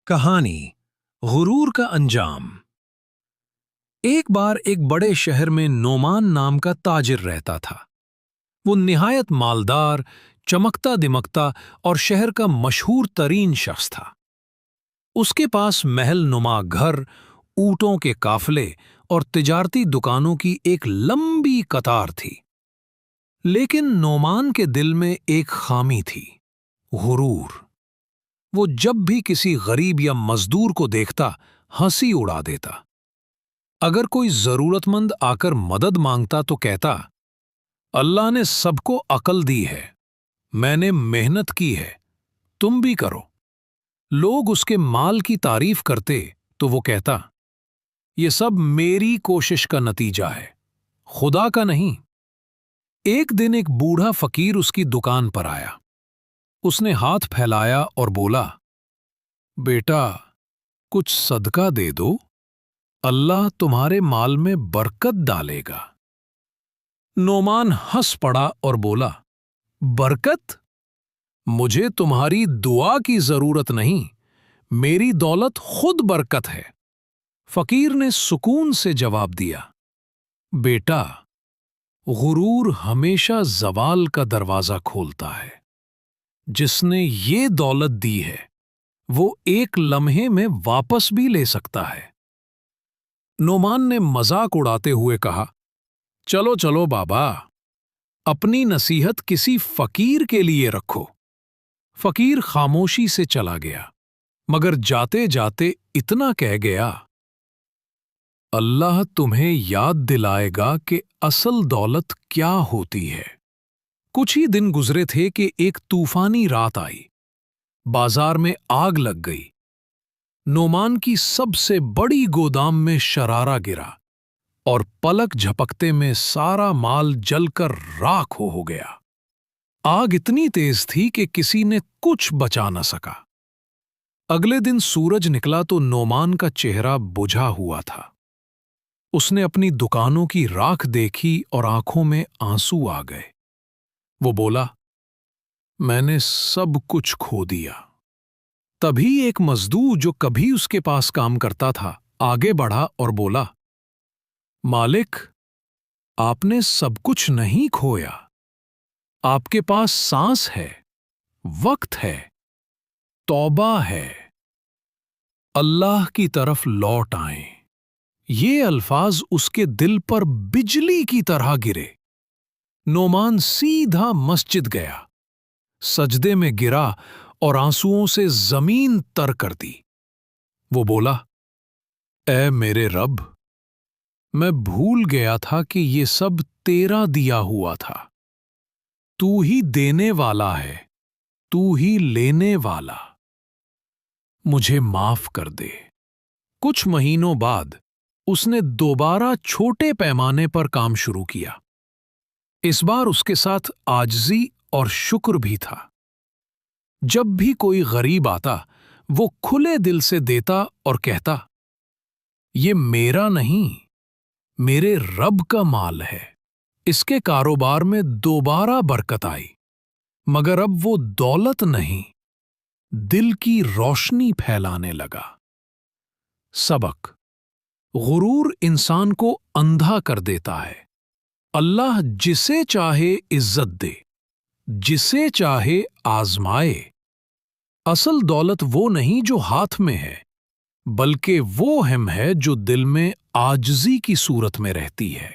कहानी गुरूर का अंजाम। एक बार एक बड़े शहर में नोमान नाम का ताजिर रहता था। वो निहायत मालदार, चमकता दिमकता और शहर का मशहूर तरीन शख्स था। उसके पास महल नुमा घर, ऊंटों के काफले और तिजारती दुकानों की एक लंबी कतार थी। लेकिन नोमान के दिल में एक खामी थी, गुरूर। वो जब भी किसी गरीब या मजदूर को देखता हंसी उड़ा देता। अगर कोई जरूरतमंद आकर मदद मांगता तो कहता, अल्लाह ने सबको अकल दी है, मैंने मेहनत की है, तुम भी करो। लोग उसके माल की तारीफ करते तो वो कहता, ये सब मेरी कोशिश का नतीजा है, खुदा का नहीं। एक दिन एक बूढ़ा फकीर उसकी दुकान पर आया। उसने हाथ फैलाया और बोला, बेटा, कुछ सदका दे दो, अल्लाह तुम्हारे माल में बरकत डालेगा। नोमान हंस पड़ा और बोला, बरकत? मुझे तुम्हारी दुआ की जरूरत नहीं, मेरी दौलत खुद बरकत है। फकीर ने सुकून से जवाब दिया, बेटा, गुरूर हमेशा जवाल का दरवाजा खोलता है। जिसने ये दौलत दी है वो एक लम्हे में वापस भी ले सकता है। नोमान ने मजाक उड़ाते हुए कहा, चलो चलो बाबा, अपनी नसीहत किसी फकीर के लिए रखो। फकीर खामोशी से चला गया, मगर जाते जाते इतना कह गया, अल्लाह तुम्हें याद दिलाएगा कि असल दौलत क्या होती है। कुछ ही दिन गुजरे थे कि एक तूफानी रात आई। बाजार में आग लग गई। नोमान की सबसे बड़ी गोदाम में शरारा गिरा और पलक झपकते में सारा माल जलकर राख हो गया। आग इतनी तेज थी कि किसी ने कुछ बचा न सका। अगले दिन सूरज निकला तो नोमान का चेहरा बुझा हुआ था। उसने अपनी दुकानों की राख देखी और आंखों में आंसू आ गए। वो बोला, मैंने सब कुछ खो दिया। तभी एक मजदूर जो कभी उसके पास काम करता था आगे बढ़ा और बोला, मालिक, आपने सब कुछ नहीं खोया। आपके पास सांस है, वक्त है, तौबा है। अल्लाह की तरफ लौट आएं। ये अल्फाज उसके दिल पर बिजली की तरह गिरे। नोमान सीधा मस्जिद गया, सजदे में गिरा और आंसुओं से जमीन तर कर दी। वो बोला, ऐ मेरे रब, मैं भूल गया था कि ये सब तेरा दिया हुआ था। तू ही देने वाला है, तू ही लेने वाला। मुझे माफ कर दे। कुछ महीनों बाद उसने दोबारा छोटे पैमाने पर काम शुरू किया। इस बार उसके साथ आजिज़ी और शुक्र भी था। जब भी कोई गरीब आता वो खुले दिल से देता और कहता, ये मेरा नहीं, मेरे रब का माल है। इसके कारोबार में दोबारा बरकत आई। मगर अब वो दौलत नहीं, दिल की रोशनी फैलाने लगा। सबक: गुरूर इंसान को अंधा कर देता है। अल्लाह जिसे चाहे इज्जत दे, जिसे चाहे आजमाए। असल दौलत वो नहीं जो हाथ में है, बल्कि वो हिम्मत है जो दिल में आजिज़ी की सूरत में रहती है।